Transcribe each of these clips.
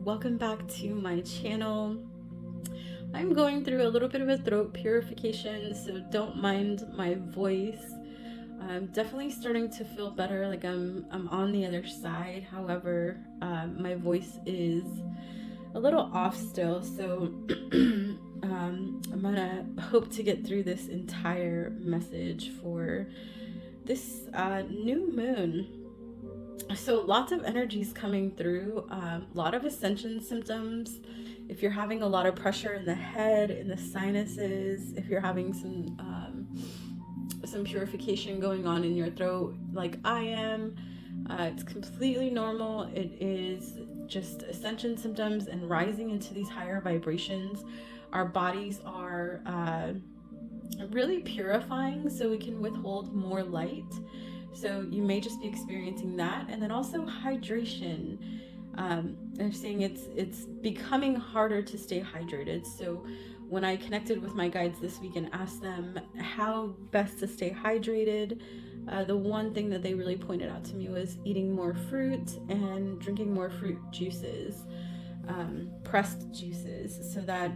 Welcome back to my channel. I'm going through a little bit of a throat purification, so don't mind my voice. I'm definitely starting to feel better, like I'm on the other side. However, my voice is a little off still, so I'm gonna hope to get through this entire message for this new moon. So lots of energies coming through, a lot of ascension symptoms. If you're having a lot of pressure in the head, in the sinuses, if you're having some purification going on in your throat like I am, it's completely normal. It is just ascension symptoms and rising into these higher vibrations. Our bodies are really purifying so we can withhold more light. So you may just be experiencing that. And then also hydration. They're saying it's becoming harder to stay hydrated. So when I connected with my guides this week and asked them how best to stay hydrated, the one thing that they really pointed out to me was eating more fruit and drinking more fruit juices, pressed juices, so that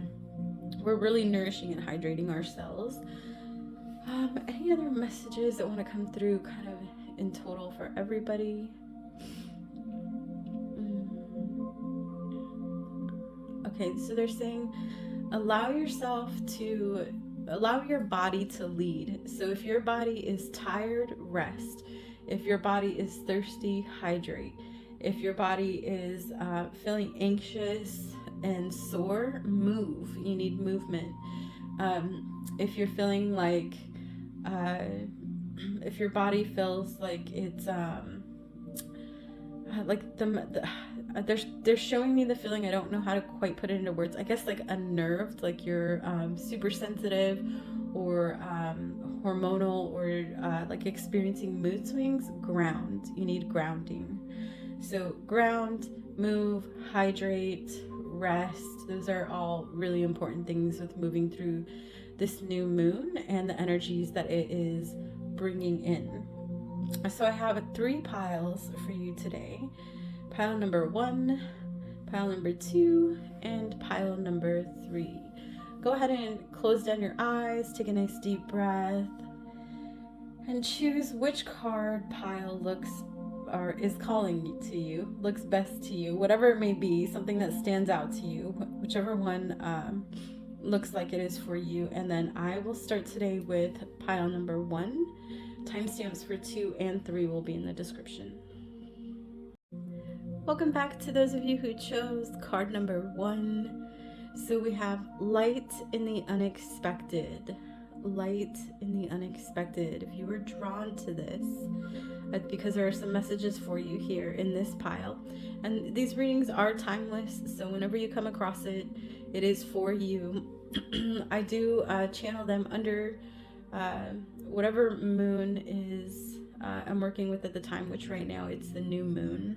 we're really nourishing and hydrating ourselves. Any other messages that want to come through kind of in total for everybody? Okay, so they're saying allow your body to lead. So if your body is tired, rest. If your body is thirsty, hydrate. If your body is feeling anxious and sore, move. You need movement. If you're feeling like if your body feels like it's like they're showing me the feeling, I don't know how to quite put it into words, I guess like unnerved, like you're super sensitive or hormonal, or like experiencing mood swings, ground. You need grounding. So ground, move, hydrate, rest. Those are all really important things with moving through this new moon and the energies that it is bringing in. So I have 3 piles for you today. Pile number 1, pile number 2, and pile number 3. Go ahead and close down your eyes, take a nice deep breath, and choose which card pile looks or is calling to you, looks best to you, whatever it may be, something that stands out to you, whichever one looks like it is for you. And then I will start today with pile number 1. Timestamps for 2 and 3 will be in the description. Welcome back to those of you who chose card number 1. So we have light in the unexpected. Light in the unexpected. If you were drawn to this, that's because there are some messages for you here in this pile. And these readings are timeless, so whenever you come across it, it is for you. I do channel them under whatever moon is I'm working with at the time, which right now it's the new moon.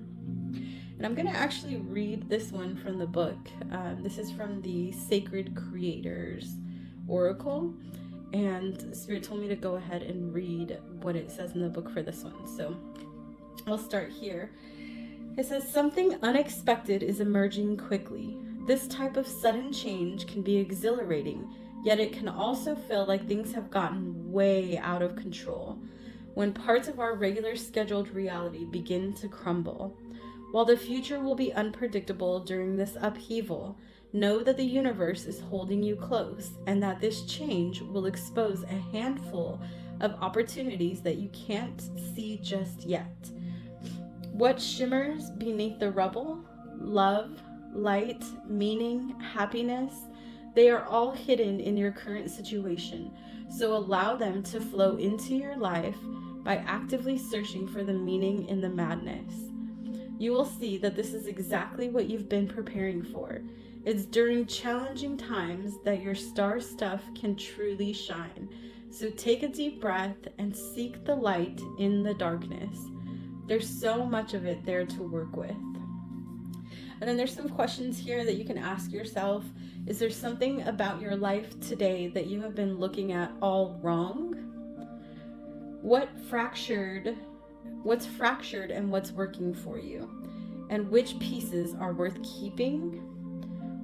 And I'm going to actually read this one from the book. This is from the Sacred Creators Oracle. And Spirit told me to go ahead and read what it says in the book for this one. So I'll start here. It says, something unexpected is emerging quickly. This type of sudden change can be exhilarating, yet it can also feel like things have gotten way out of control when parts of our regular scheduled reality begin to crumble. While the future will be unpredictable during this upheaval, know that the universe is holding you close and that this change will expose a handful of opportunities that you can't see just yet. What shimmers beneath the rubble, love, light, meaning, happiness, they are all hidden in your current situation. So allow them to flow into your life by actively searching for the meaning in the madness. You will see that this is exactly what you've been preparing for. It's during challenging times that your star stuff can truly shine. So take a deep breath and seek the light in the darkness. There's so much of it there to work with. And then there's some questions here that you can ask yourself. Is there something about your life today that you have been looking at all wrong? What's fractured and what's working for you? and which pieces are worth keeping?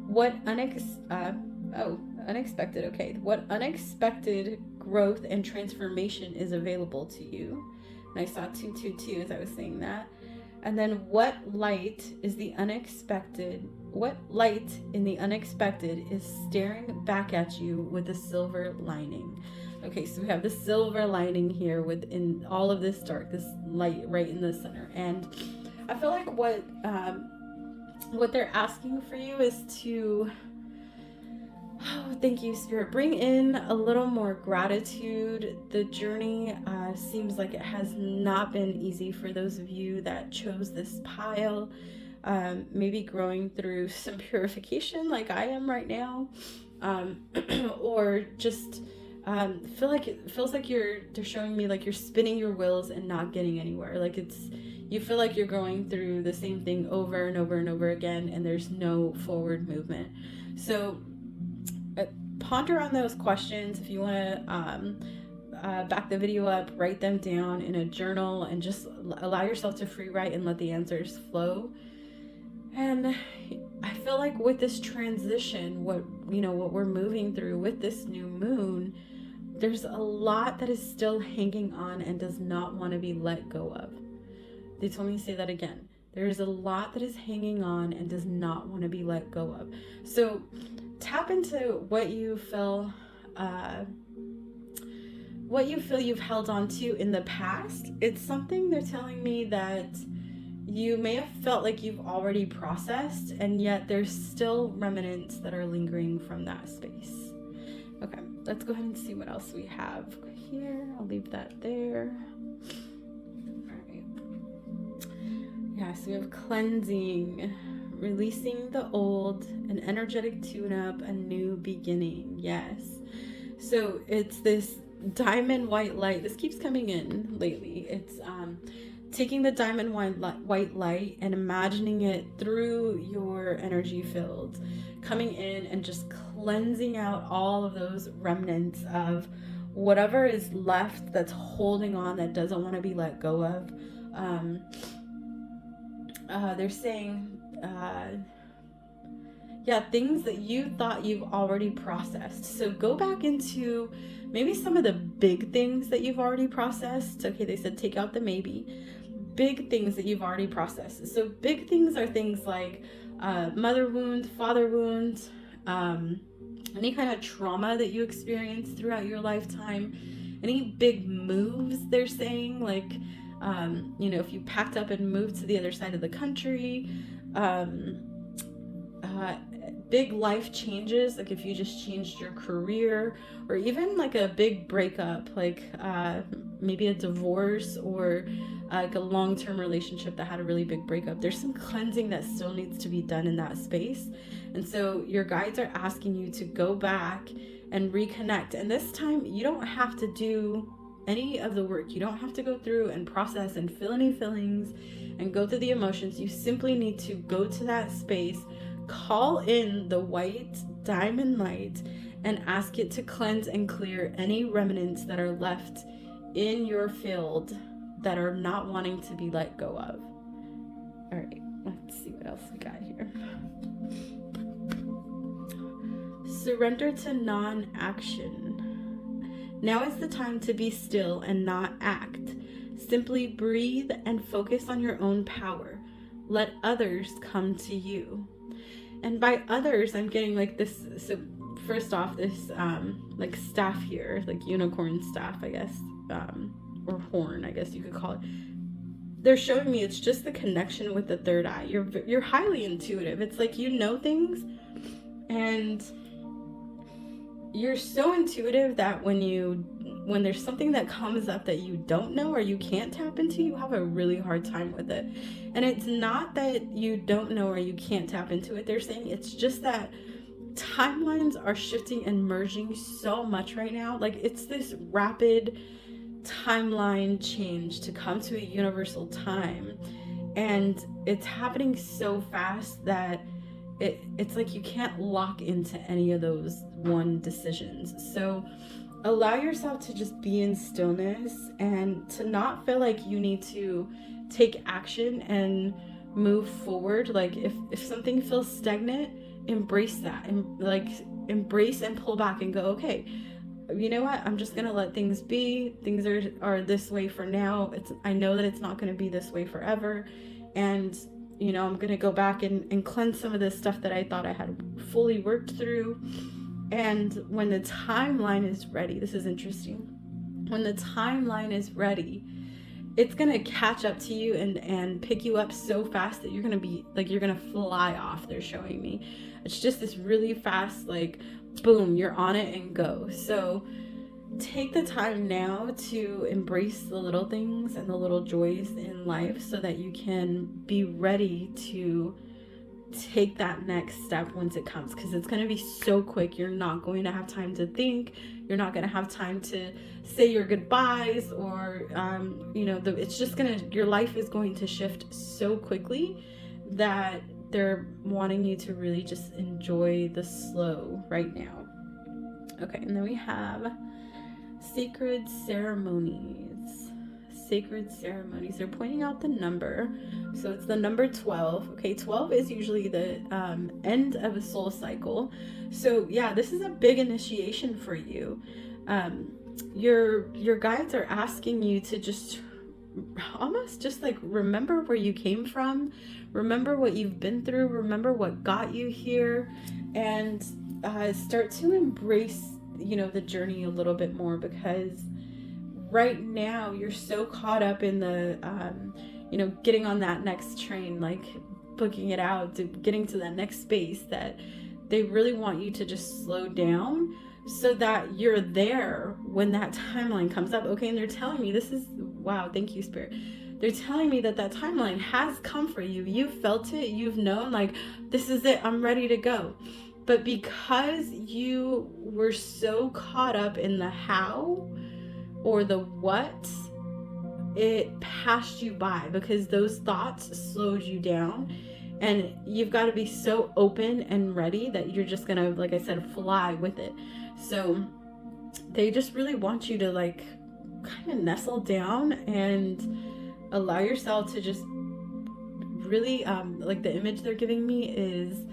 What unexpected, okay. What unexpected growth and transformation is available to you? And I saw 222 as I was saying that. And then what light in the unexpected is staring back at you with a silver lining? Okay, so we have the silver lining here within all of this dark, this light right in the center. And I feel like what they're asking for you is to, oh, thank you, Spirit, bring in a little more gratitude. The journey seems like it has not been easy for those of you that chose this pile. Maybe growing through some purification like I am right now, or just feels like they're showing me like you're spinning your wheels and not getting anywhere. Like you feel like you're going through the same thing over and over and over again, and there's no forward movement. So ponder on those questions. If you want to back the video up, write them down in a journal, and just allow yourself to free write and let the answers flow. And I feel like with this transition, what we're moving through with this new moon, there's a lot that is still hanging on and does not want to be let go of. They told me to say that again. There's a lot that is hanging on and does not want to be let go of. So tap into what you feel you've held on to in the past. It's something they're telling me that you may have felt like you've already processed, and yet there's still remnants that are lingering from that space. Okay, let's go ahead and see what else we have here. I'll leave that there. All right. Yeah, so we have cleansing, releasing the old, an energetic tune-up, a new beginning. Yes. So it's this diamond white light. This keeps coming in lately. It's taking the diamond white light and imagining it through your energy field, coming in and just cleansing out all of those remnants of whatever is left that's holding on, that doesn't want to be let go of. They're saying, things that you thought you've already processed. So go back into maybe some of the big things that you've already processed. Okay, they said take out the maybe. Big things that you've already processed. So big things are things like mother wound, father wound, any kind of trauma that you experienced throughout your lifetime, any big moves, they're saying, like, if you packed up and moved to the other side of the country, big life changes, like if you just changed your career, or even like a big breakup, like maybe a divorce, or like a long-term relationship that had a really big breakup. There's some cleansing that still needs to be done in that space. And so your guides are asking you to go back and reconnect. And this time you don't have to do any of the work. You don't have to go through and process and feel any feelings and go through the emotions. You simply need to go to that space, call in the white diamond light, and ask it to cleanse and clear any remnants that are left in your field that are not wanting to be let go of. All right, let's see what else we got here. Surrender to non-action. Now is the time to be still and not act. Simply breathe and focus on your own power. Let others come to you. And by others, I'm getting like this. So first off, this like staff here, like unicorn staff, I guess, or horn, I guess you could call it. They're showing me it's just the connection with the third eye. You're highly intuitive. It's like you know things, and you're so intuitive that when there's something that comes up that you don't know or you can't tap into, you have a really hard time with it. And it's not that you don't know or you can't tap into it. They're saying it's just that timelines are shifting and merging so much right now. Like it's this rapid timeline change to come to a universal time, and it's happening so fast that it's like you can't lock into any of those one decisions. So allow yourself to just be in stillness and to not feel like you need to take action and move forward. Like if something feels stagnant, embrace that, and like embrace and pull back and go, okay, you know what, I'm just gonna let things be. Things are this way for now. I know that it's not gonna be this way forever, and I'm gonna go back and cleanse some of this stuff that I thought I had fully worked through. And when the timeline is ready, this is interesting, when the timeline is ready, it's gonna catch up to you and pick you up so fast that you're gonna fly off. They're showing me it's just this really fast, like, boom, you're on it and go. So take the time now to embrace the little things and the little joys in life so that you can be ready to take that next step once it comes, because it's going to be so quick. You're not going to have time to think. You're not going to have time to say your goodbyes, or it's just your life is going to shift so quickly that they're wanting you to really just enjoy the slow right now. Okay, and then we have sacred ceremonies. Sacred ceremonies. They're pointing out the number. So it's the number 12. Okay, 12 is usually the end of a soul cycle. So yeah, this is a big initiation for you. Your guides are asking you to just almost just like remember where you came from, remember what you've been through, remember what got you here, and start to embrace the journey a little bit more, because right now you're so caught up in the getting on that next train, like booking it out, to getting to that next space, that they really want you to just slow down so that you're there when that timeline comes up. Okay, and they're telling me wow, thank you, Spirit. They're telling me that timeline has come for you. You've felt it, you've known, like, this is it, I'm ready to go. But because you were so caught up in the how or the what, it passed you by, because those thoughts slowed you down. And you've got to be so open and ready that you're just gonna, like I said, fly with it. So they just really want you to like kind of nestle down and allow yourself to just really like, the image they're giving me is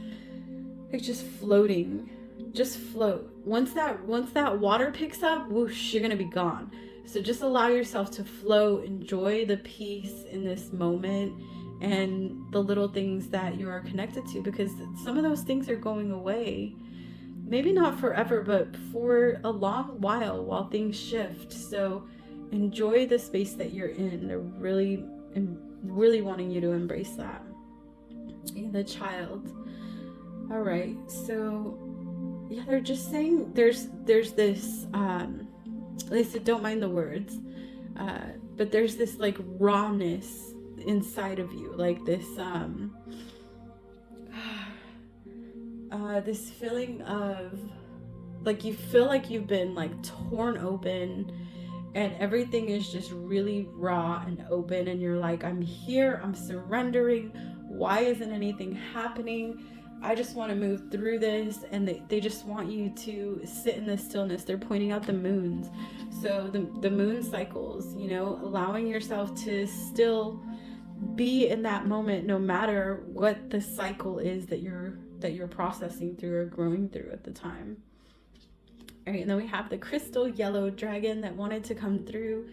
like just floating. Just float. Once that water picks up, whoosh, you're gonna be gone. So just allow yourself to flow, enjoy the peace in this moment and the little things that you are connected to, because some of those things are going away. Maybe not forever, but for a long while things shift. So enjoy the space that you're in. They're really wanting you to embrace that. And the child. All right. So yeah, they're just saying there's this, they said don't mind the words, but there's this like rawness inside of you, like this this feeling of like you feel like you've been like torn open and everything is just really raw and open, and you're like, I'm here, I'm surrendering, why isn't anything happening? I just want to move through this. And they just want you to sit in this stillness. They're pointing out the moons. So the moon cycles, allowing yourself to still be in that moment, no matter what the cycle is that you're processing through or growing through at the time. All right, and then we have the crystal yellow dragon that wanted to come through.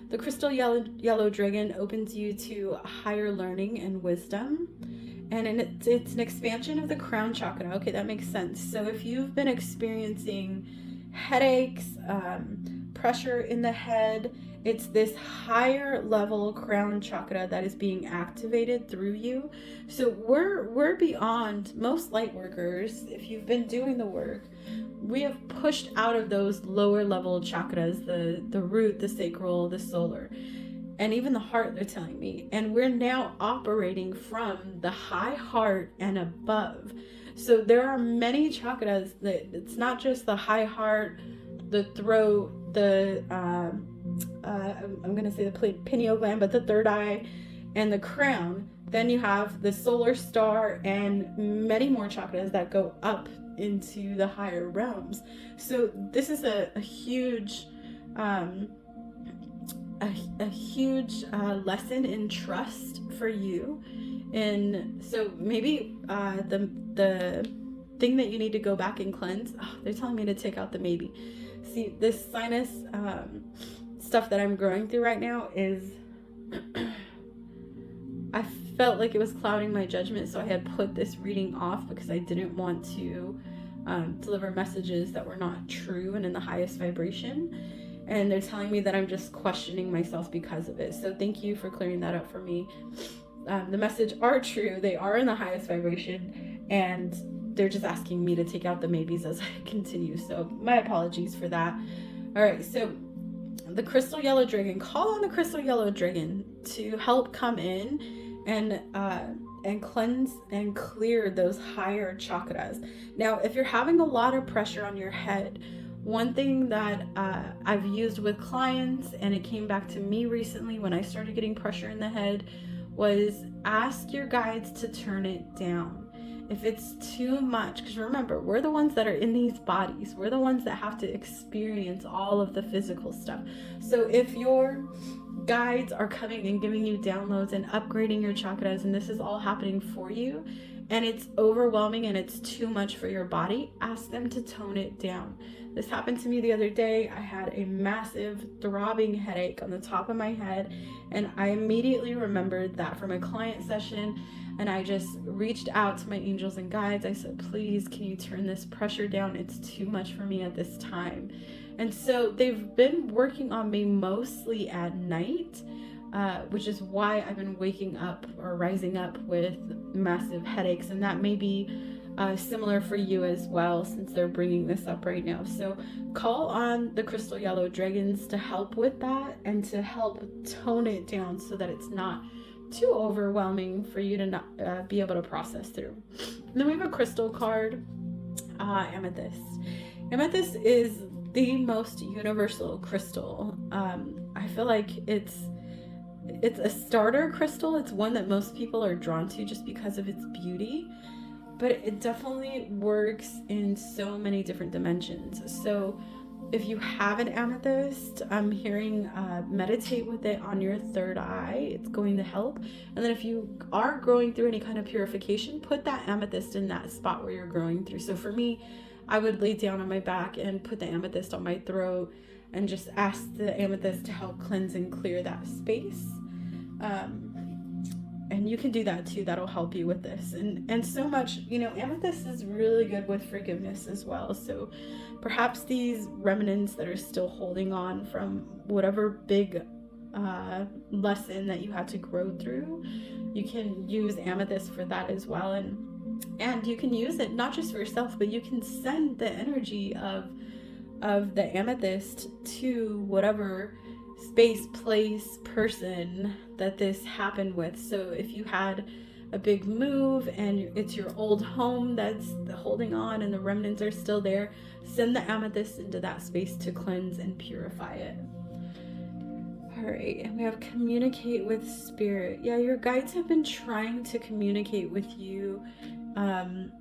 The crystal yellow dragon opens you to higher learning and wisdom. And it's an expansion of the crown chakra. Okay, that makes sense. So if you've been experiencing headaches, pressure in the head, it's this higher level crown chakra that is being activated through you. So we're beyond most light workers. If you've been doing the work, we have pushed out of those lower level chakras, the root, the sacral, the solar, and even the heart, they're telling me. And we're now operating from the high heart and above. So there are many chakras that it's not just the high heart, the throat, the I'm gonna say the pineal gland, but the third eye and the crown. Then you have the solar star and many more chakras that go up into the higher realms. So this is a huge huge lesson in trust for you And so maybe the thing that you need to go back and cleanse, they're telling me to take out the maybe. See, this sinus stuff that I'm going through right now is I felt like it was clouding my judgment, so I had put this reading off because I didn't want to deliver messages that were not true and in the highest vibration. And they're telling me that I'm just questioning myself because of it. So thank you for clearing that up for me. The message are true. They are in the highest vibration, and they're just asking me to take out the maybes as I continue. So my apologies for that. All right, so the crystal yellow dragon, call on the crystal yellow dragon to help come in and cleanse and clear those higher chakras. Now, if you're having a lot of pressure on your head, one thing that I've used with clients, and it came back to me recently when I started getting pressure in the head, was ask your guides to turn it down. If it's too much, because remember, we're the ones that are in these bodies. We're the ones that have to experience all of the physical stuff. So if your guides are coming and giving you downloads and upgrading your chakras, and this is all happening for you, and it's overwhelming and it's too much for your body, ask them to tone it down. This happened to me the other day. I had a massive throbbing headache on the top of my head, and I immediately remembered that from a client session, and I just reached out to my angels and guides. I said, please, can you turn this pressure down? It's too much for me at this time. And so they've been working on me mostly at night, which is why I've been waking up or rising up with massive headaches. And that may be similar for you as well, since they're bringing this up right now. So call on the crystal yellow dragons to help with that and to help tone it down so that it's not too overwhelming for you to not be able to process through. And then we have a crystal card, amethyst. Amethyst is the most universal crystal. I feel like it's a starter crystal. It's one that most people are drawn to just because of its beauty, but it definitely works in so many different dimensions. So if you have an amethyst, I'm hearing meditate with it on your third eye. It's going to help. And then if you are growing through any kind of purification, put that amethyst in that spot where you're growing through. So for me, I would lay down on my back and put the amethyst on my throat and just ask the amethyst to help cleanse and clear that space. And you can do that too. That'll help you with this. And so much, amethyst is really good with forgiveness as well. So perhaps these remnants that are still holding on from whatever big lesson that you had to grow through, you can use amethyst for that as well. And you can use it not just for yourself, but you can send the energy of the amethyst to whatever space, place, person that this happened with. So if you had a big move and it's your old home that's holding on and the remnants are still there, send the amethyst into that space to cleanse and purify it. All right, and we have communicate with spirit. Yeah, your guides have been trying to communicate with you, and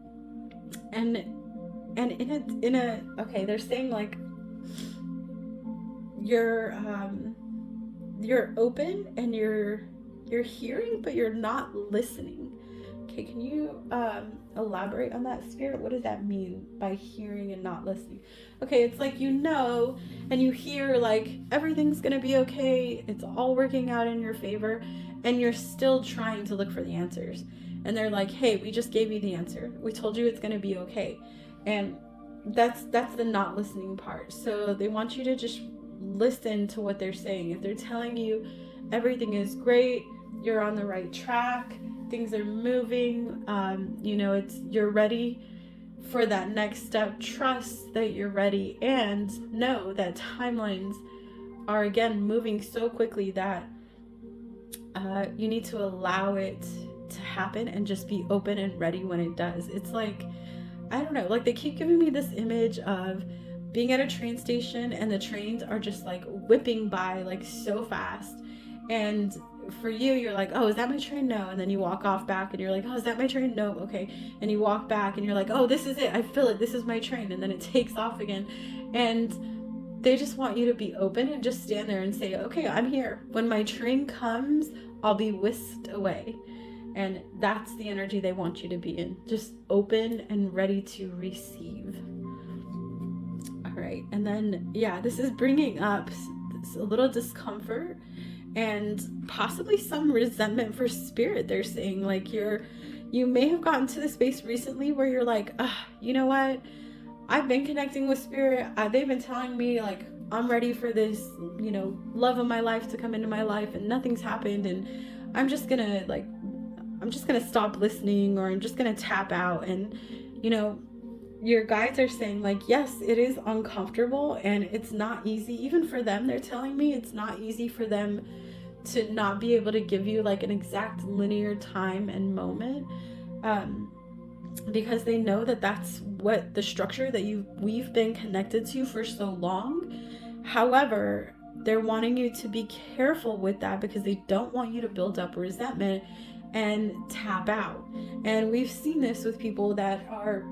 in a okay, they're saying like you're open and you're hearing, but you're not listening. Okay, can you elaborate on that, spirit? What does that mean by hearing and not listening? Okay, it's like and you hear like everything's gonna be okay, it's all working out in your favor, and you're still trying to look for the answers. And they're like, hey, we just gave you the answer. We told you it's gonna be okay. And that's the not listening part. So they want you to just listen to what they're saying. If they're telling you everything is great, you're on the right track, things are moving, you're ready for that next step, trust that you're ready, and know that timelines are again moving so quickly that you need to allow it to happen and just be open and ready when it does. It's like, I don't know, like they keep giving me this image of being at a train station and the trains are just like whipping by like so fast, and for you, you're like, oh, is that my train? No. And then you walk off back and you're like, oh, is that my train? No. Okay. And you walk back and you're like, oh, this is it. I feel it. This is my train. And then it takes off again. And they just want you to be open and just stand there and say, okay, I'm here. When my train comes, I'll be whisked away. And that's the energy they want you to be in. Just open and ready to receive. All right. And then, yeah, this is bringing up a little discomfort and possibly some resentment for spirit. They're saying like you may have gotten to the space recently where you're like, you know what? I've been connecting with spirit. They've been telling me like I'm ready for this, love of my life to come into my life, and nothing's happened, and I'm just gonna stop listening, or I'm just gonna tap out. And your guides are saying like, yes, it is uncomfortable and it's not easy even for them. They're telling me it's not easy for them to not be able to give you like an exact linear time and moment, because they know that that's what the structure that we've been connected to for so long. However, they're wanting you to be careful with that because they don't want you to build up resentment and tap out. And we've seen this with people that are,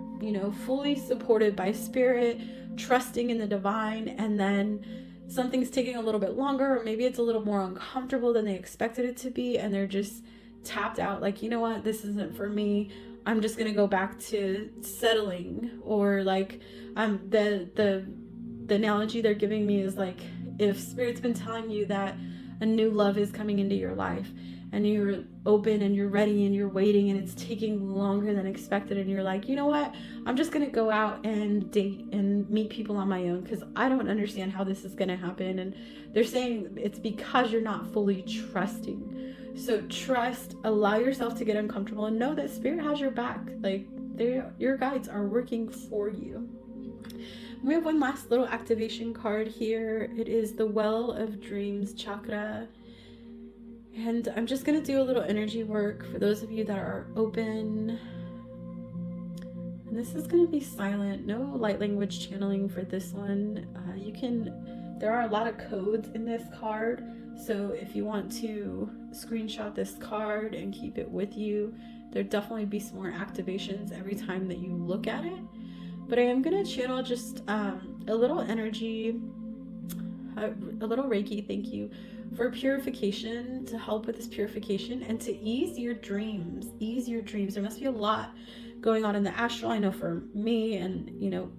fully supported by spirit, trusting in the divine, and then something's taking a little bit longer, or maybe it's a little more uncomfortable than they expected it to be, and they're just tapped out like, you know what, this isn't for me. I'm just gonna go back to settling. Or like the analogy they're giving me is like, if spirit's been telling you that a new love is coming into your life, and you're open and you're ready and you're waiting, and it's taking longer than expected, and you're like, you know what, I'm just gonna go out and date and meet people on my own because I don't understand how this is gonna happen. And they're saying it's because you're not fully trusting. So trust, allow yourself to get uncomfortable, and know that spirit has your back. Like, your guides are working for you. We have one last little activation card here. It is the Well of Dreams chakra. And I'm just going to do a little energy work for those of you that are open. And this is going to be silent. No light language channeling for this one. There are a lot of codes in this card. So if you want to screenshot this card and keep it with you, there'll definitely be some more activations every time that you look at it. But I am going to channel just a little energy, a little Reiki, thank you, for purification, to help with this purification and to ease your dreams. There must be a lot going on in the astral. I know for me and,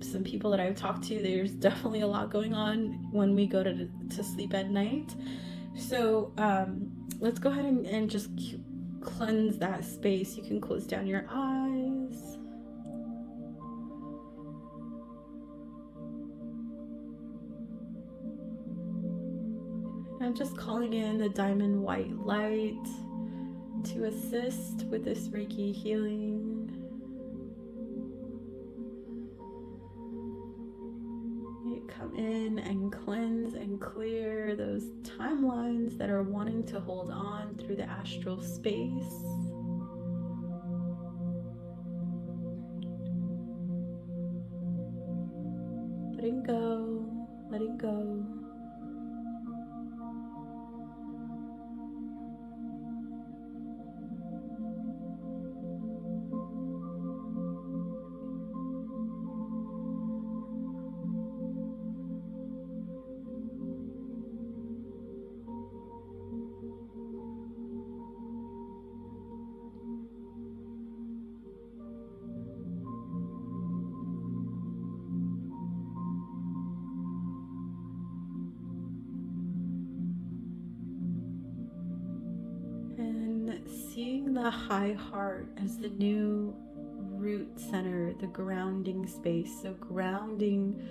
some people that I've talked to, there's definitely a lot going on when we go to sleep at night. So let's go ahead and just cleanse that space. You can close down your eyes. I'm just calling in the diamond white light to assist with this Reiki healing. You come in and cleanse and clear those timelines that are wanting to hold on through the astral space. Letting go, letting go. Seeing the high heart as the new root center, the grounding space. So grounding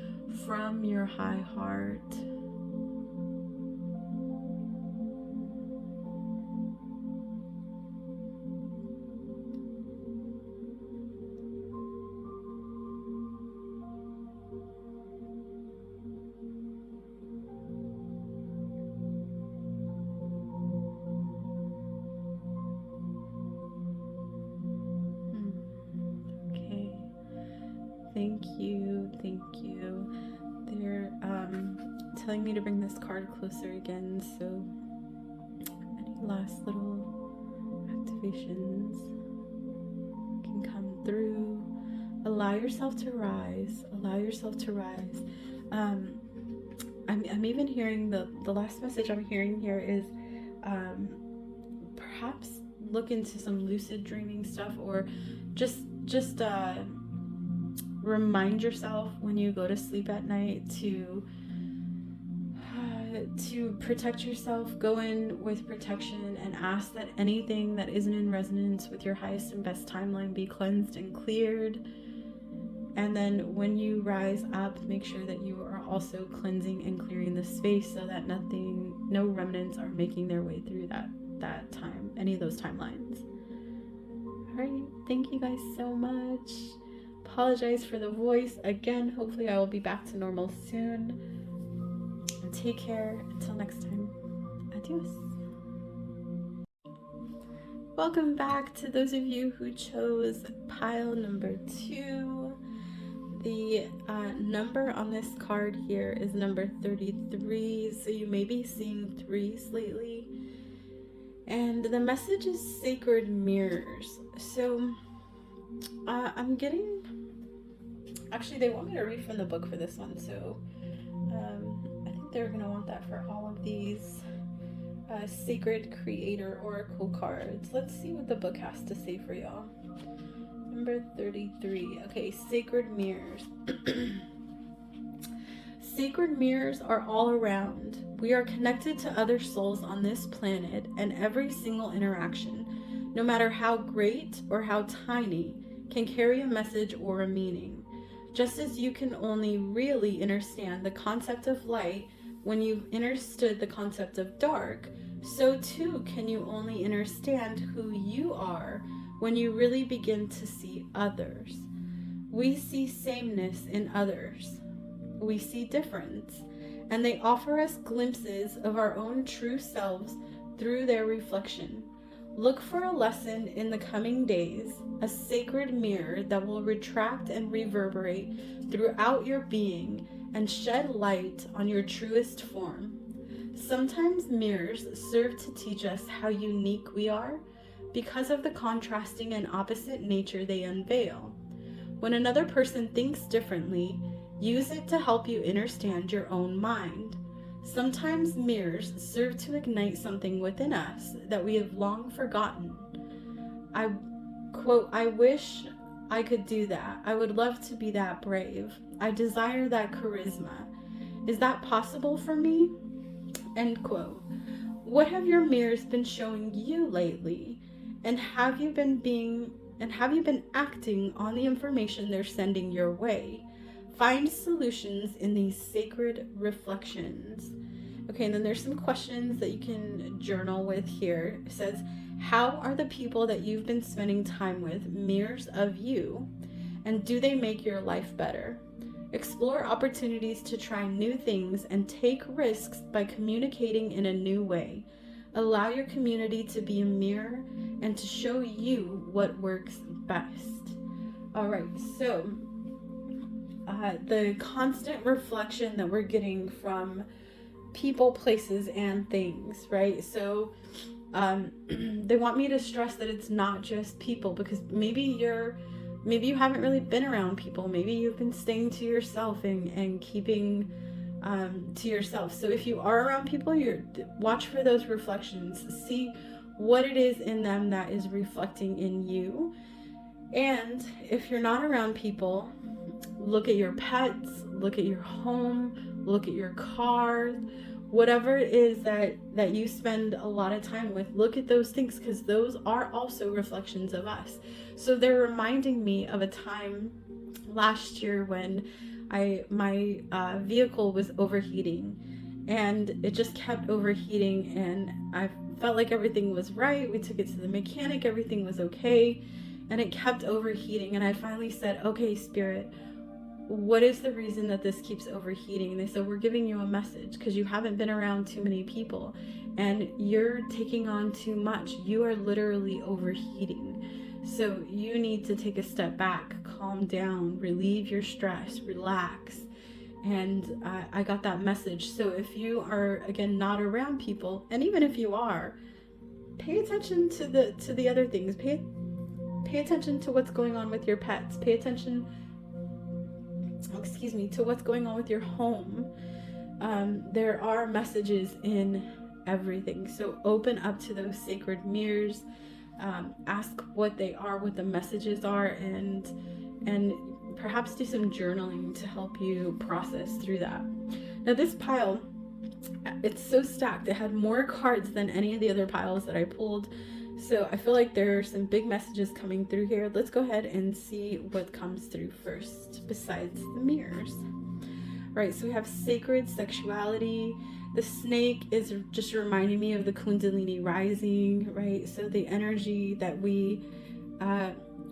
from your high heart. Thank you. They're telling me to bring this card closer again, so any last little activations can come through. Allow yourself to rise. I'm even hearing the last message I'm hearing here is perhaps look into some lucid dreaming stuff, or just remind yourself when you go to sleep at night to protect yourself. Go in with protection and ask that anything that isn't in resonance with your highest and best timeline be cleansed and cleared. And then when you rise up, make sure that you are also cleansing and clearing the space so that no remnants are making their way through that time, any of those timelines. All right, thank you guys so much. Apologize for the voice again. Hopefully I will be back to normal soon. Take care. Until next time. Adios. Welcome back to those of you who chose pile number 2. The number on this card here is number 33. So you may be seeing 3s lately. And the message is sacred mirrors. So I'm getting... Actually, they want me to read from the book for this one. So I think they're going to want that for all of these Sacred Creator Oracle cards. Let's see what the book has to say for y'all. Number 33. Okay, sacred mirrors. Sacred mirrors are all around. We are connected to other souls on this planet, and every single interaction, no matter how great or how tiny, can carry a message or a meaning. Just as you can only really understand the concept of light when you've understood the concept of dark, so too can you only understand who you are when you really begin to see others. We see sameness in others. We see difference, and they offer us glimpses of our own true selves through their reflection. Look for a lesson in the coming days, a sacred mirror that will retract and reverberate throughout your being and shed light on your truest form. Sometimes mirrors serve to teach us how unique we are because of the contrasting and opposite nature they unveil. When another person thinks differently, use it to help you understand your own mind. Sometimes mirrors serve to ignite something within us that we have long forgotten. I quote, "I wish I could do that. I would love to be that brave. I desire that charisma. Is that possible for me?" End quote. What have your mirrors been showing you lately? And have you been acting on the information they're sending your way? Find solutions in these sacred reflections. Okay, and then there's some questions that you can journal with here. It says, how are the people that you've been spending time with mirrors of you? And do they make your life better? Explore opportunities to try new things and take risks by communicating in a new way. Allow your community to be a mirror and to show you what works best. All right, so the constant reflection that we're getting from people, places, and things, right? So they want me to stress that it's not just people, because maybe you haven't really been around people. Maybe you've been staying to yourself and keeping to yourself. So if you are around people, watch for those reflections. See what it is in them that is reflecting in you. And if you're not around people, look at your pets, look at your home, look at your car, whatever it is that you spend a lot of time with. Look at those things, because those are also reflections of us. So they're reminding me of a time last year when my vehicle was overheating, and it just kept overheating, and I felt like everything was right. We took it to the mechanic, everything was okay, and it kept overheating. And I finally said, okay, Spirit, what is the reason that this keeps overheating? And they said, we're giving you a message because you haven't been around too many people and you're taking on too much. You are literally overheating. So you need to take a step back, calm down, relieve your stress, relax. And I got that message. So if you are, again, not around people, and even if you are, pay attention to the other things. Pay attention to what's going on with your pets. Pay attention, to what's going on with your home. There are messages in everything. So open up to those sacred mirrors. ask what they are, what the messages are, and perhaps do some journaling to help you process through that. Now this pile, it's so stacked. It had more cards than any of the other piles that I pulled. So I feel like there are some big messages coming through here. Let's go ahead and see what comes through first, besides the mirrors. Right, so we have sacred sexuality. The snake is just reminding me of the Kundalini rising, right? So the energy that we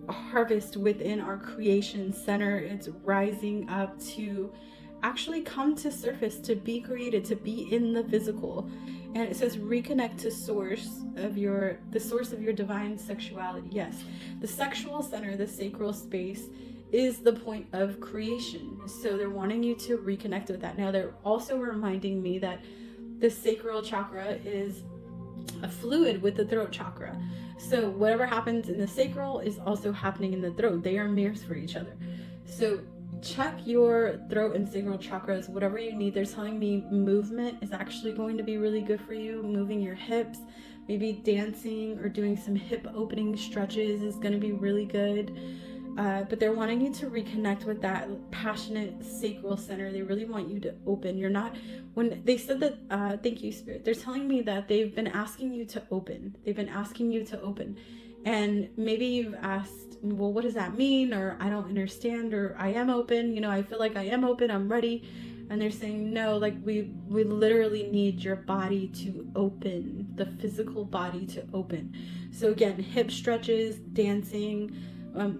harvest within our creation center, it's rising up to actually come to surface, to be created, to be in the physical. And it says reconnect to the source of your divine sexuality. Yes, the sexual center, the sacral space, is the point of creation. So they're wanting you to reconnect with that. Now they're also reminding me that the sacral chakra is a fluid with the throat chakra. So whatever happens in the sacral is also happening in the throat. They are mirrors for each other. So check your throat and sacral chakras, whatever you need. They're telling me movement is actually going to be really good for you. Moving your hips, maybe dancing or doing some hip opening stretches is going to be really good. But they're wanting you to reconnect with that passionate sacral center. They really want you to open. You're not, when they said that, thank you, Spirit, they're telling me that they've been asking you to open. They've been asking you to open. And maybe you've asked, well, what does that mean? Or I don't understand, or I am open. You know, I feel like I am open. I'm ready. And they're saying, no, like we literally need your body to open, the physical body to open. So again, hip stretches, dancing,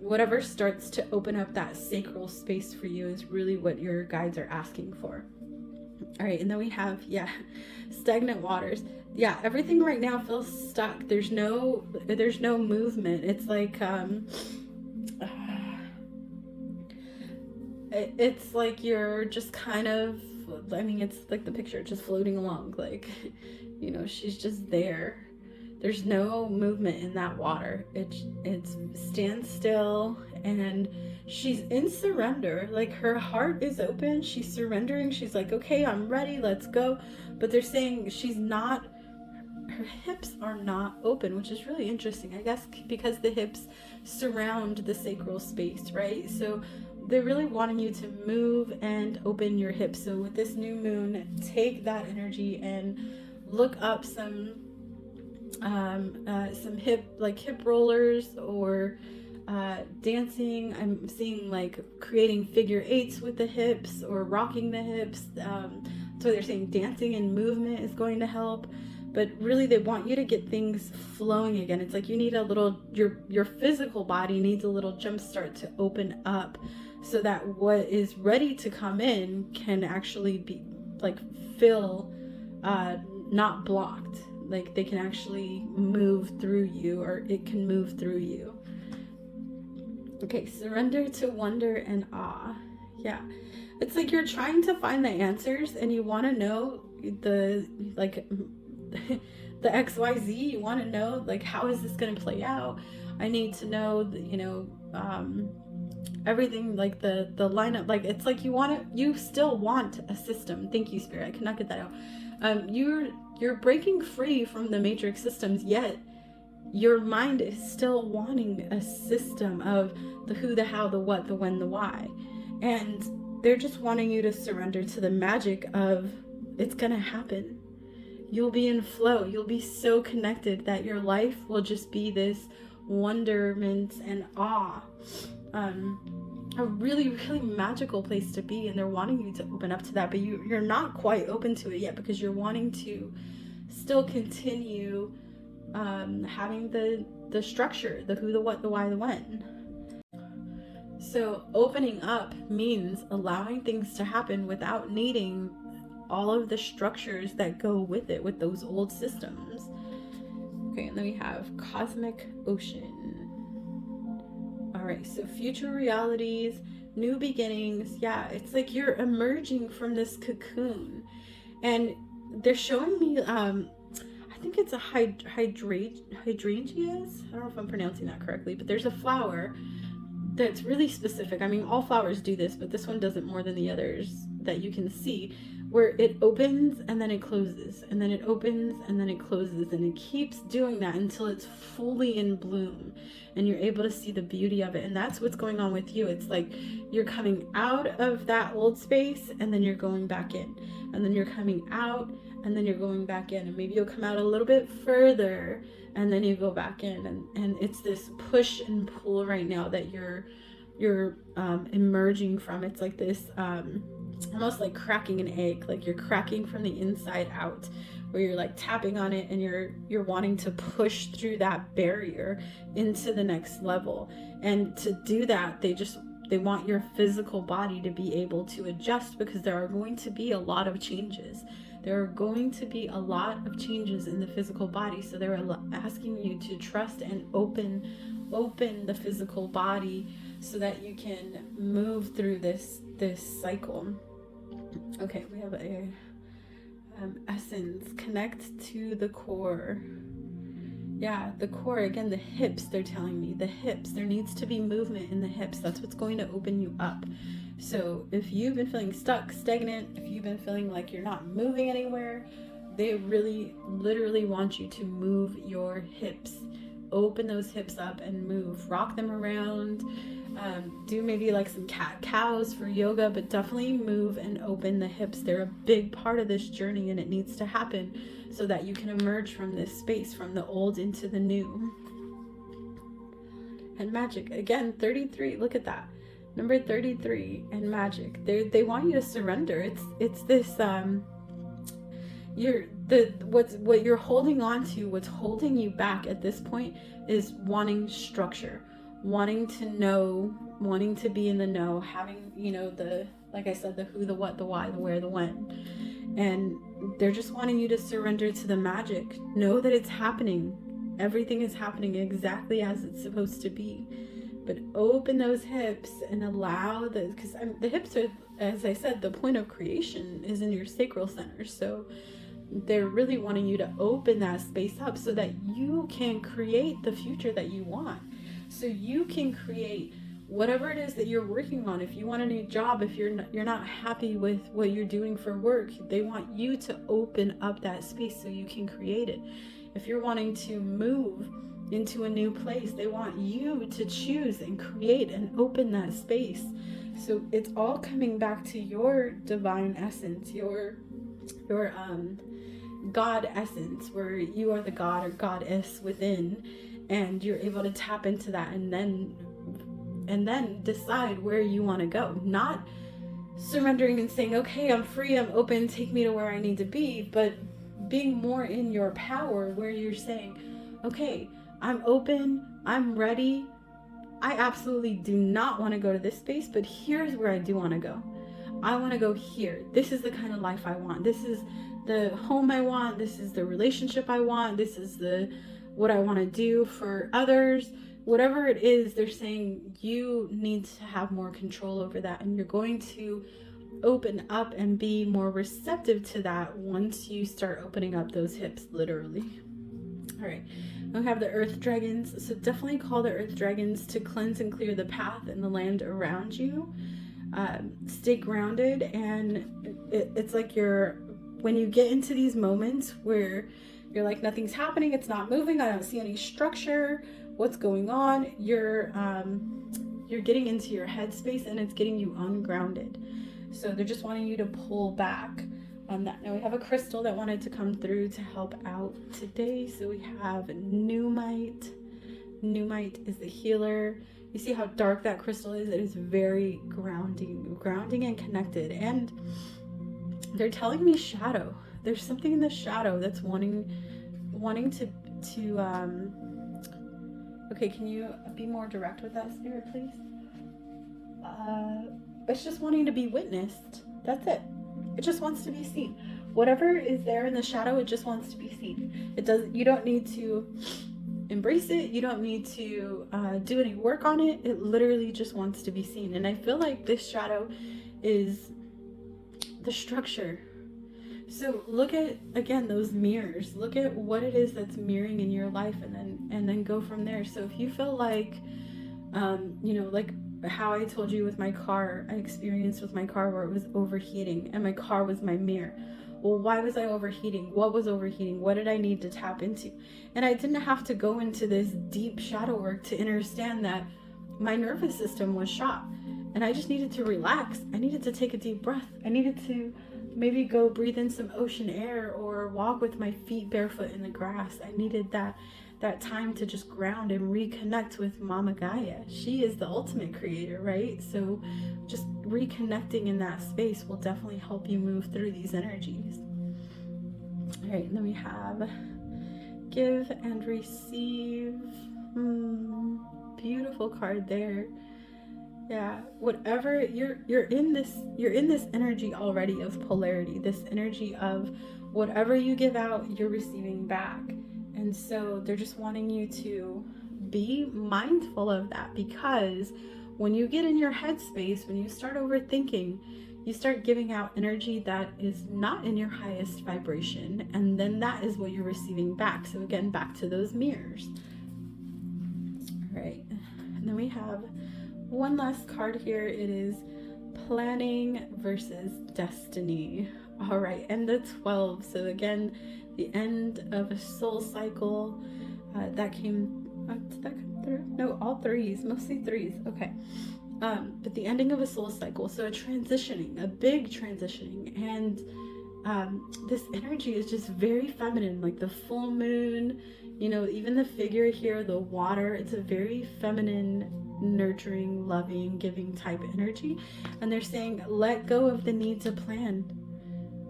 whatever starts to open up that sacral space for you is really what your guides are asking for. All right, and then we have, stagnant waters. Yeah, everything right now feels stuck. There's no movement. It's like it's like you're just kind of, I mean, it's like the picture, just floating along, like, you know, she's just there. There's no movement in that water. It's stands still, and she's in surrender. Like her heart is open. She's surrendering. She's like, okay, I'm ready. Let's go. But they're saying she's not, her hips are not open, which is really interesting, I guess, because the hips surround the sacral space, right? So they're really wanting you to move and open your hips. So with this new moon, take that energy and look up some hip rollers or dancing. I'm seeing like creating figure eights with the hips or rocking the hips. So they're saying dancing and movement is going to help, but really they want you to get things flowing again. It's like you need a little, your physical body needs a little jump start to open up so that what is ready to come in can actually be like feel not blocked. Like they can actually move through you, or it can move through you. Okay, surrender to wonder and awe. Yeah, it's like you're trying to find the answers and you want to know the XYZ. You want to know like, how is this going to play out? I need to know everything, like the lineup. Like it's like you still want a system. Thank you, Spirit. I cannot get that out. You're breaking free from the matrix systems, yet your mind is still wanting a system of the who, the how, the what, the when, the why. And they're just wanting you to surrender to the magic of it's gonna happen. You'll be in flow. You'll be so connected that your life will just be this wonderment and awe. A really, really magical place to be, and they're wanting you to open up to that, but you're not quite open to it yet because you're wanting to still continue having the structure, the who, the what, the why, the when. So opening up means allowing things to happen without needing all of the structures that go with it, with those old systems. Okay, and then we have cosmic ocean. All right, so future realities, new beginnings. Yeah, it's like you're emerging from this cocoon, and they're showing me I think it's a hydrangeas. I don't know if I'm pronouncing that correctly, but there's a flower that's really specific. I mean, all flowers do this, but this one does it more than the others that you can see, where it opens and then it closes, and then it opens and then it closes, and it keeps doing that until it's fully in bloom and you're able to see the beauty of it. And that's what's going on with you. It's like you're coming out of that old space and then you're going back in, and then you're coming out and then you're going back in, and maybe you'll come out a little bit further and then you go back in, and it's this push and pull right now that you're emerging from. It's like this almost like cracking an egg, like you're cracking from the inside out, where you're like tapping on it and you're wanting to push through that barrier into the next level. And to do that, they want your physical body to be able to adjust, because there are going to be a lot of changes. There are going to be a lot of changes in the physical body. So they're asking you to trust and open the physical body so that you can move through this cycle. Okay, we have a essence. Connect to the core. Yeah, the core, again, the hips, they're telling me. The hips, there needs to be movement in the hips. That's what's going to open you up. So if you've been feeling stuck, stagnant, if you've been feeling like you're not moving anywhere, they really, literally want you to move your hips. Open those hips up and move. Rock them around. Do maybe like some cat-cows for yoga, but definitely move and open the hips. They're a big part of this journey, and it needs to happen so that you can emerge from this space, from the old into the new. And magic, again, 33, look at that. Number 33 and magic. They want you to surrender. It's this what you're holding on to, what's holding you back at this point is wanting structure, wanting to know, wanting to be in the know, having, the, like I said, the who, the what, the why, the where, the when. And they're just wanting you to surrender to the magic. Know that it's happening. Everything is happening exactly as it's supposed to be. But open those hips and allow because the hips are, as I said, the point of creation is in your sacral center. So they're really wanting you to open that space up so that you can create the future that you want. So you can create whatever it is that you're working on. If you want a new job, if you're not happy with what you're doing for work, they want you to open up that space so you can create it. If you're wanting to move into a new place, they want you to choose and create and open that space. So it's all coming back to your divine essence, your God essence, where you are the God or goddess within, and you're able to tap into that and then decide where you want to go. Not surrendering and saying, okay, I'm free, I'm open, take me to where I need to be, but being more in your power, where you're saying, okay, I'm open, I'm ready. I absolutely do not want to go to this space, but here's where I do want to go. I want to go here. This is the kind of life I want. This is the home I want. This is the relationship I want. This is what I want to do for others. Whatever it is, they're saying you need to have more control over that, and you're going to open up and be more receptive to that once you start opening up those hips, literally. All right, we have the earth dragons. So definitely call the earth dragons to cleanse and clear the path and the land around you. Stay grounded, and it's like when you get into these moments where you're like, nothing's happening, it's not moving, I don't see any structure, what's going on, you're getting into your headspace and it's getting you ungrounded. So they're just wanting you to pull back on that. Now we have a crystal that wanted to come through to help out today. So we have Numite. Numite is the healer. You see how dark that crystal is? It is very grounding and connected. And they're telling me shadow. There's something in the shadow that's wanting to okay, can you be more direct with that, Spirit, please? It's just wanting to be witnessed. That's it. It just wants to be seen. Whatever is there in the shadow, it just wants to be seen. You don't need to embrace it. You don't need to do any work on it. It literally just wants to be seen. And I feel like this shadow is the structure. So look at, again, those mirrors. Look at what it is that's mirroring in your life, and then go from there. So if you feel like, like how I told you with my car, I experienced with my car where it was overheating and my car was my mirror. Well, why was I overheating? What was overheating? What did I need to tap into? And I didn't have to go into this deep shadow work to understand that my nervous system was shot. And I just needed to relax. I needed to take a deep breath. I needed to maybe go breathe in some ocean air or walk with my feet barefoot in the grass. I needed that time to just ground and reconnect with Mama Gaia. She is the ultimate creator, right? So just reconnecting in that space will definitely help you move through these energies. All right, and then we have give and receive. Beautiful card there. Yeah, whatever you're in this energy already of polarity, this energy of whatever you give out, you're receiving back. And so they're just wanting you to be mindful of that, because when you get in your headspace, when you start overthinking, you start giving out energy that is not in your highest vibration, and then that is what you're receiving back. So again, back to those mirrors. All right, and then we have one last card here. It is planning versus destiny. All right, and the 12. So again, the end of a soul cycle. That came, did that come through? No, all threes, mostly threes. Okay. But the ending of a soul cycle. So a transitioning, a big transitioning. And this energy is just very feminine, like the full moon, you know, even the figure here, the water, it's a very feminine, nurturing, loving, giving type energy. And they're saying, let go of the need to plan.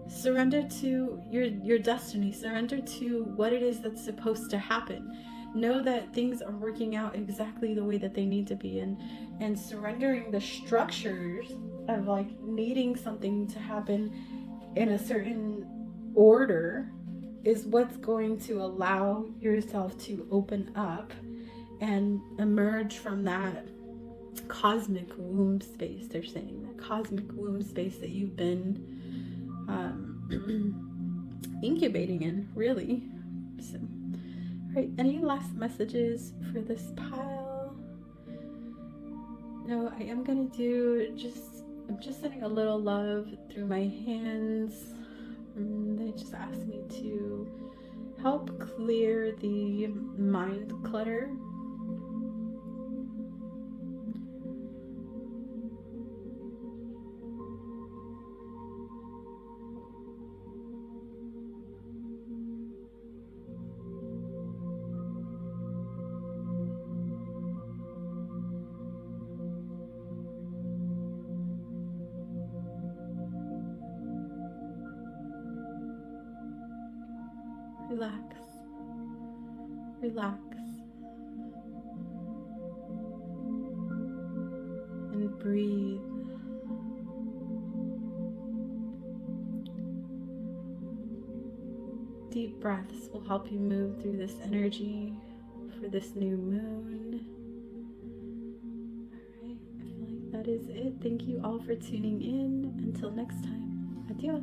Surrender to your destiny. Surrender to what it is that's supposed to happen. Know that things are working out exactly the way that they need to be, and surrendering the structures of like needing something to happen in a certain order is what's going to allow yourself to open up and emerge from that cosmic womb space. They're saying the cosmic womb space that you've been incubating in, really. So, all right, any last messages for this pile? No, I am gonna do I'm just sending a little love through my hands. They just asked me to help clear the mind clutter. Relax, relax, and breathe. Deep breaths will help you move through this energy for this new moon. All right, I feel like that is it. Thank you all for tuning in. Until next time, adios.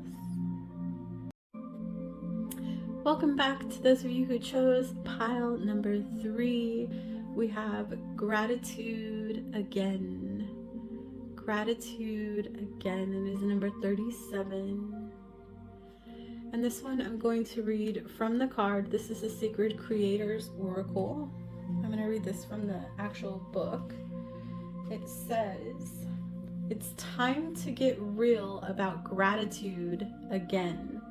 Welcome back to those of you who chose pile number 3. We have gratitude again. Gratitude again, and is number 37. And this one I'm going to read from the card. This is a Sacred Creators Oracle. I'm going to read this from the actual book. It says, it's time to get real about gratitude again.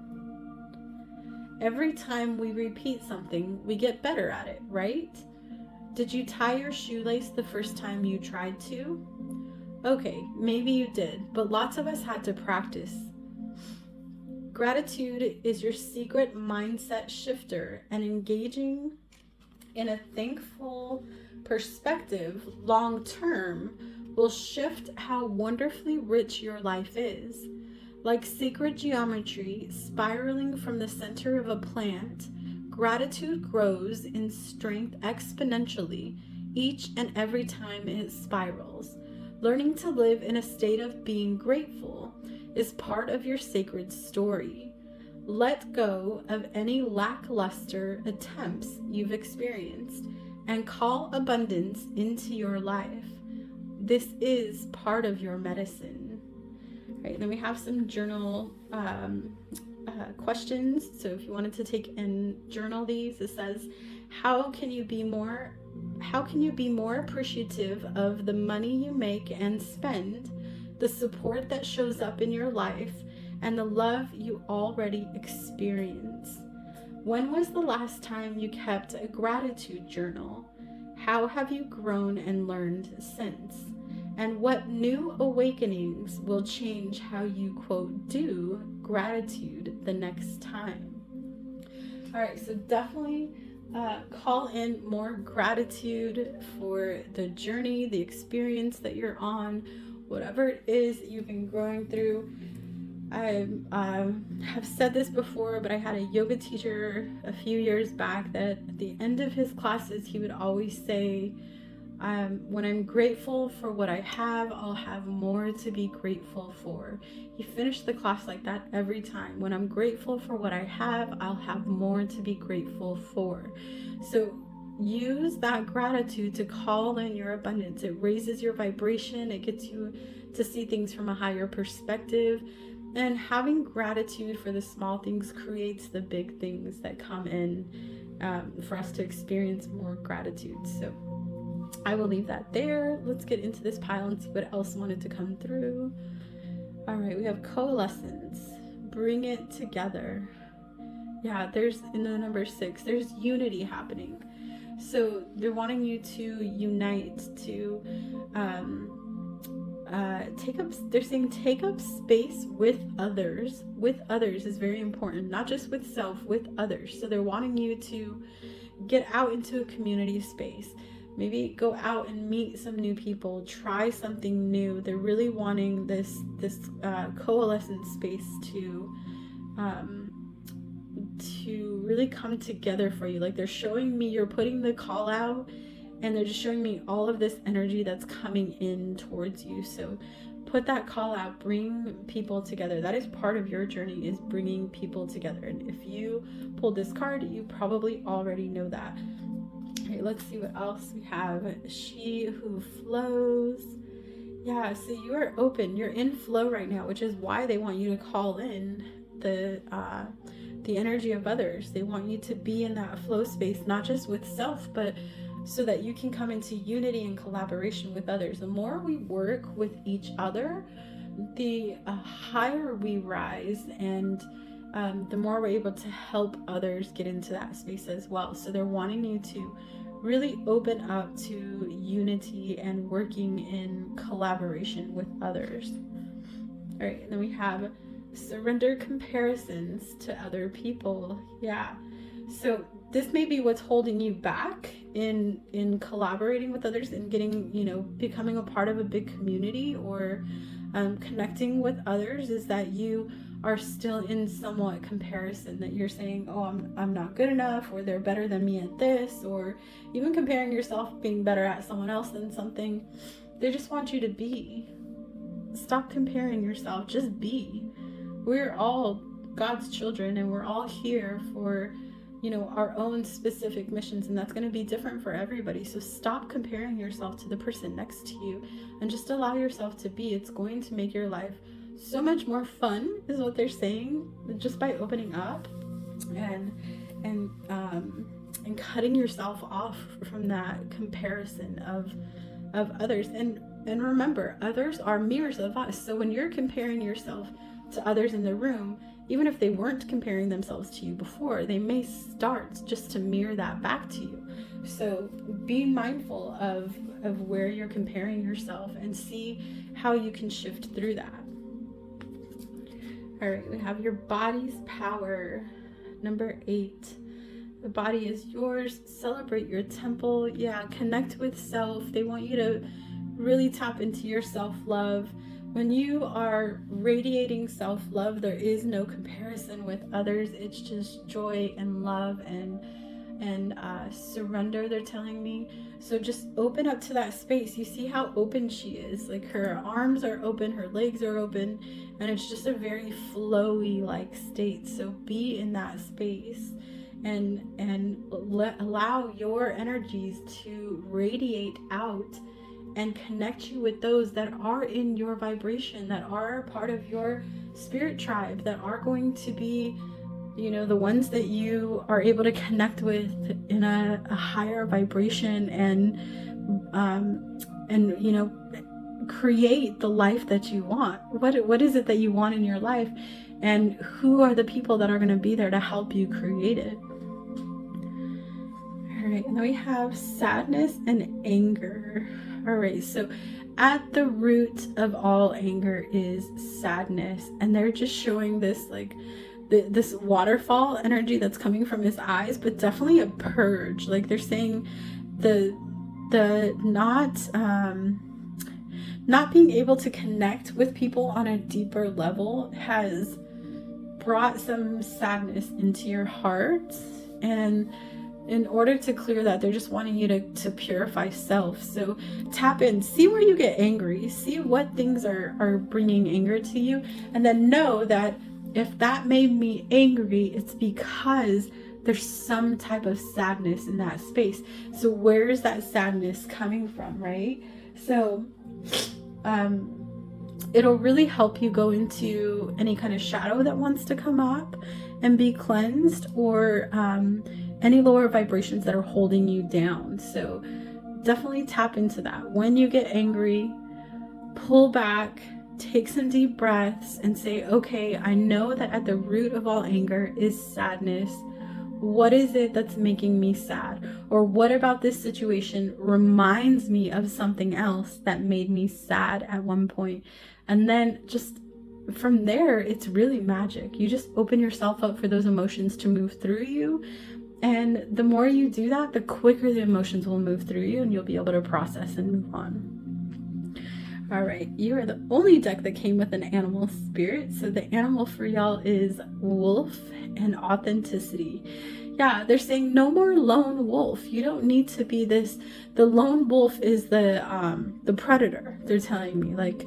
Every time we repeat something, we get better at it, right? Did you tie your shoelace the first time you tried to? Okay, maybe you did, but lots of us had to practice. Gratitude is your secret mindset shifter, and engaging in a thankful perspective long term will shift how wonderfully rich your life is. Like sacred geometry spiraling from the center of a plant, gratitude grows in strength exponentially each and every time it spirals. Learning to live in a state of being grateful is part of your sacred story. Let go of any lackluster attempts you've experienced and call abundance into your life. this is part of your medicine. Right, then we have some journal questions. So if you wanted to take and journal these, it says, how can you be more appreciative of the money you make and spend, the support that shows up in your life, and the love you already experience? When was the last time you kept a gratitude journal? How have you grown and learned since? And what new awakenings will change how you, quote, do gratitude the next time? All right, so definitely call in more gratitude for the journey, the experience that you're on, whatever it is that you've been growing through. I have said this before, but I had a yoga teacher a few years back that at the end of his classes, he would always say, when I'm grateful for what I have, I'll have more to be grateful for. He finished the class like that every time. When I'm grateful for what I have, I'll have more to be grateful for. So use that gratitude to call in your abundance. It raises your vibration. It gets you to see things from a higher perspective. And having gratitude for the small things creates the big things that come in for us to experience more gratitude. So I will leave that there. Let's get into this pile and see what else wanted to come through. All right, we have coalescence. Bring it together. Yeah, there's in the number 6, there's unity happening. So they're wanting you to unite, to they're saying take up space with others. With others is very important, not just with self, with others. So they're wanting you to get out into a community space. Maybe go out and meet some new people, try something new. They're really wanting this coalescent space to really come together for you. Like they're showing me, you're putting the call out, and they're just showing me all of this energy that's coming in towards you. So put that call out, bring people together. That is part of your journey, is bringing people together. And if you pulled this card, you probably already know that. Okay, let's see what else we have. She who flows. Yeah, so you are open. You're in flow right now, which is why they want you to call in the energy of others. They want you to be in that flow space, not just with self, but so that you can come into unity and collaboration with others. The more we work with each other, the higher we rise, and the more we're able to help others get into that space as well. So they're wanting you to really open up to unity and working in collaboration with others. All right, and then we have surrender comparisons to other people. Yeah, so this may be what's holding you back in collaborating with others and getting, becoming a part of a big community or connecting with others, is that you are still in somewhat comparison, that you're saying, oh, I'm not good enough, or they're better than me at this, or even comparing yourself being better at someone else than something. They just want you to be. Stop comparing yourself, just be. We're all God's children, and we're all here for our own specific missions, and that's going to be different for everybody. So stop comparing yourself to the person next to you and just allow yourself to be. It's going to make your life so much more fun, is what they're saying, just by opening up and cutting yourself off from that comparison of others. And remember, others are mirrors of us. So when you're comparing yourself to others in the room, even if they weren't comparing themselves to you before, they may start just to mirror that back to you. So be mindful of where you're comparing yourself and see how you can shift through that. All right, we have your body's power, number 8. The body is yours. Celebrate your temple. Yeah, connect with self. They want you to really tap into your self-love. When you are radiating self-love, there is no comparison with others. It's just joy and love and surrender, they're telling me. So just open up to that space. You see how open she is. Like her arms are open, her legs are open, and it's just a very flowy like state. So be in that space and allow your energies to radiate out and connect you with those that are in your vibration, that are part of your spirit tribe, that are going to be, you know, the ones that you are able to connect with in a higher vibration, and you know, create the life that you want. What is it that you want in your life, and who are the people that are going to be there to help you create it? All right, and then we have sadness and anger. All right, so at the root of all anger is sadness, and they're just showing this like this waterfall energy that's coming from his eyes, but definitely a purge. Like they're saying the not being able to connect with people on a deeper level has brought some sadness into your heart, and in order to clear that, they're just wanting you to purify self. So tap in, see where you get angry, see what things are bringing anger to you, and then know that if that made me angry, it's because there's some type of sadness in that space. So where is that sadness coming from, right? So it'll really help you go into any kind of shadow that wants to come up and be cleansed, or any lower vibrations that are holding you down. So definitely tap into that. When you get angry, pull back, take some deep breaths, and say, okay, I know that at the root of all anger is sadness. What is it that's making me sad? Or what about this situation reminds me of something else that made me sad at one point? And then just from there, it's really magic. You just open yourself up for those emotions to move through you. And the more you do that, the quicker the emotions will move through you, and you'll be able to process and move on. All right, you are the only deck that came with an animal spirit. So the animal for y'all is wolf and authenticity. Yeah, they're saying no more lone wolf. You don't need to be this. The lone wolf is the predator. They're telling me, like,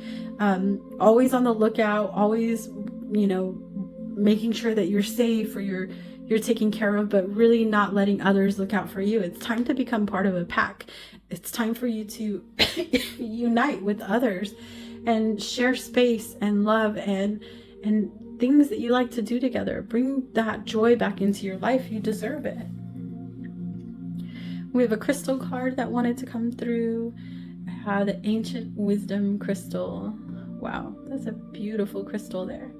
always on the lookout, always, you know, making sure that you're safe or you're taken care of, but really not letting others look out for you. It's time to become part of a pack. It's time for you to unite with others and share space and love and things that you like to do together. Bring that joy back into your life. You deserve it. We have a crystal card that wanted to come through. The ancient wisdom crystal. Wow, that's a beautiful crystal there.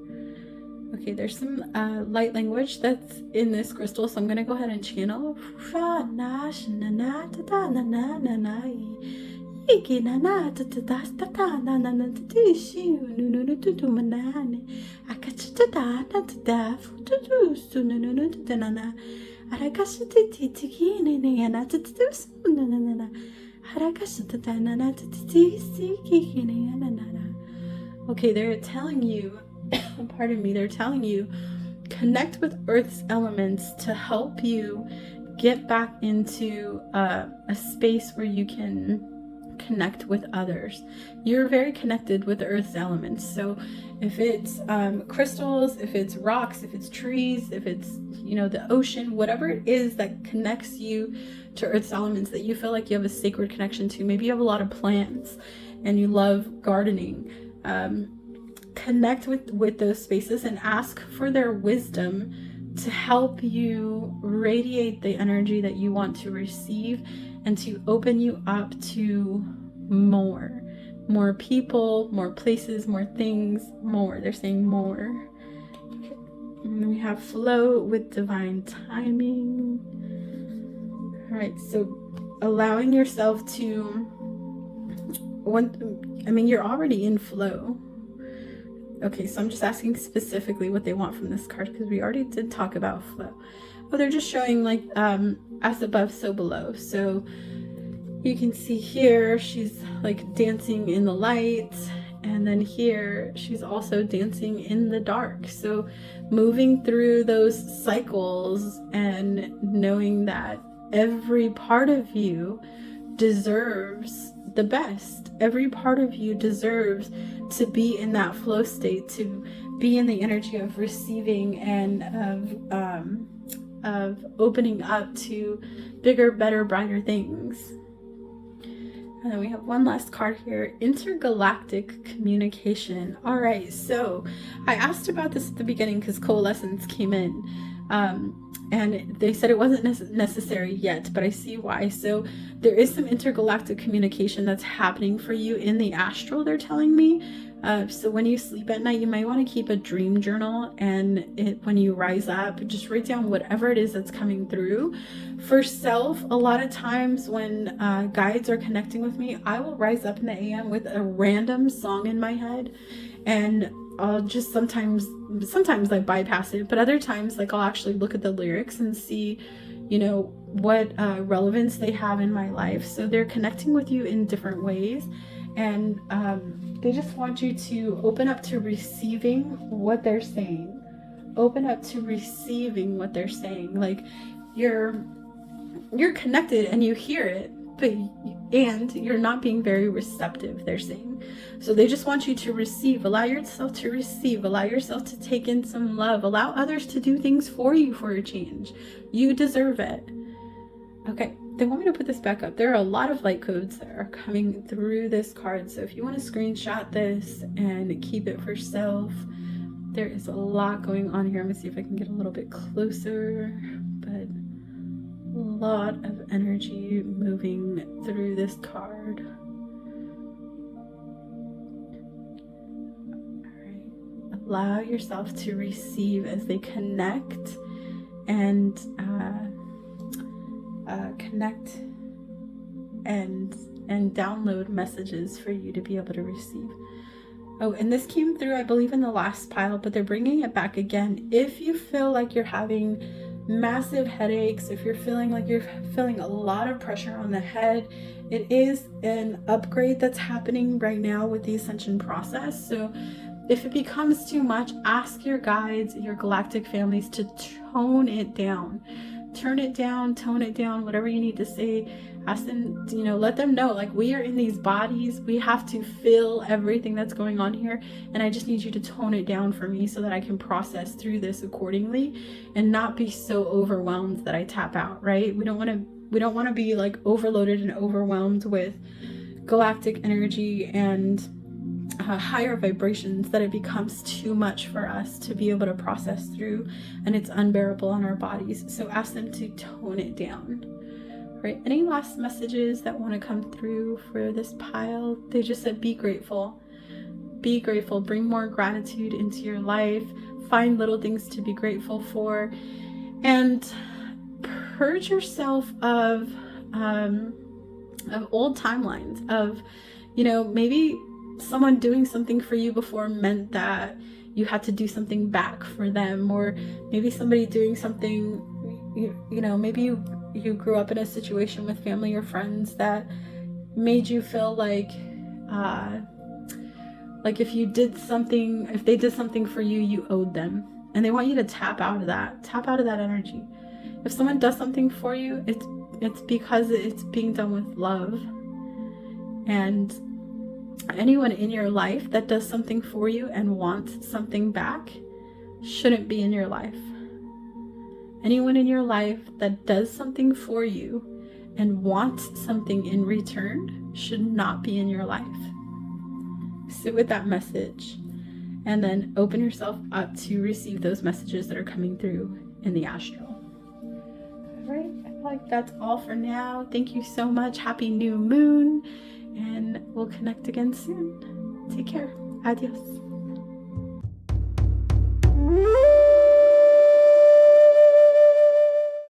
Okay, there's some light language that's in this crystal, so I'm going to go ahead and channel. Okay, they're telling you, pardon me, they're telling you, connect with Earth's elements to help you get back into a space where you can connect with others. You're very connected with the Earth's elements. So if it's crystals, if it's rocks, if it's trees, if it's, you know, the ocean, whatever it is that connects you to Earth's elements that you feel like you have a sacred connection to. Maybe you have a lot of plants and you love gardening. Connect with those spaces and ask for their wisdom to help you radiate the energy that you want to receive and to open you up to more people, more places, more things, more. They're saying more. And then we have flow with divine timing. All right, so allowing yourself to, you're already in flow. Okay, so I'm just asking specifically what they want from this card because we already did talk about flow. But they're just showing like as above, so below. So you can see here she's like dancing in the light, and then here she's also dancing in the dark. So moving through those cycles and knowing that every part of you deserves the best. Every part of you deserves to be in that flow state, to be in the energy of receiving and of opening up to bigger, better, brighter things. And then we have one last card here, intergalactic communication. All right, so I asked about this at the beginning because coalescence came in. And they said it wasn't necessary yet, but I see why. So there is some intergalactic communication that's happening for you in the astral, they're telling me. So when you sleep at night, you might want to keep a dream journal, and when you rise up, just write down whatever it is that's coming through. For self, a lot of times when guides are connecting with me, I will rise up in the AM with a random song in my head, and I'll just sometimes I bypass it, but other times like I'll actually look at the lyrics and see, what relevance they have in my life. So they're connecting with you in different ways, and they just want you to open up to receiving what they're saying. Open up to receiving what they're saying. Like you're connected and you hear it, and you're not being very receptive, they're saying. So they just want you to receive. Allow yourself to receive. Allow yourself to take in some love. Allow others to do things for you for a change. You deserve it. Okay, they want me to put this back up. There are a lot of light codes that are coming through this card. So if you want to screenshot this and keep it for self, there is a lot going on here. Let me see if I can get a little bit closer. But a lot of energy moving through this card. All right. Allow yourself to receive as they connect and connect and download messages for you to be able to receive. Oh, and this came through, I believe, in the last pile, but they're bringing it back again. If you feel like you're having massive headaches, if you're feeling like you're feeling a lot of pressure on the head, it is an upgrade that's happening right now with the ascension process. So if it becomes too much, ask your guides, your galactic families to tone it down. Turn it down, tone it down, whatever you need to say. Ask them, let them know, like, we are in these bodies. We have to feel everything that's going on here. And I just need you to tone it down for me so that I can process through this accordingly and not be so overwhelmed that I tap out, right? We don't want to be like overloaded and overwhelmed with galactic energy and higher vibrations that it becomes too much for us to be able to process through, and it's unbearable on our bodies. So ask them to tone it down. Right? Any last messages that want to come through for this pile? They just said, be grateful. Be grateful. Bring more gratitude into your life. Find little things to be grateful for, and purge yourself of old timelines of, maybe someone doing something for you before meant that you had to do something back for them, or maybe somebody doing something, maybe you grew up in a situation with family or friends that made you feel like if they did something for you, you owed them, and they want you to tap out of that energy. If someone does something for you, it's because it's being done with love. And anyone in your life that does something for you and wants something back shouldn't be in your life. Anyone in your life that does something for you and wants something in return should not be in your life. Sit with that message and then open yourself up to receive those messages that are coming through in the astral. All right, I feel like that's all for now. Thank you so much. Happy new moon. And we'll connect again soon. Take care. Adios.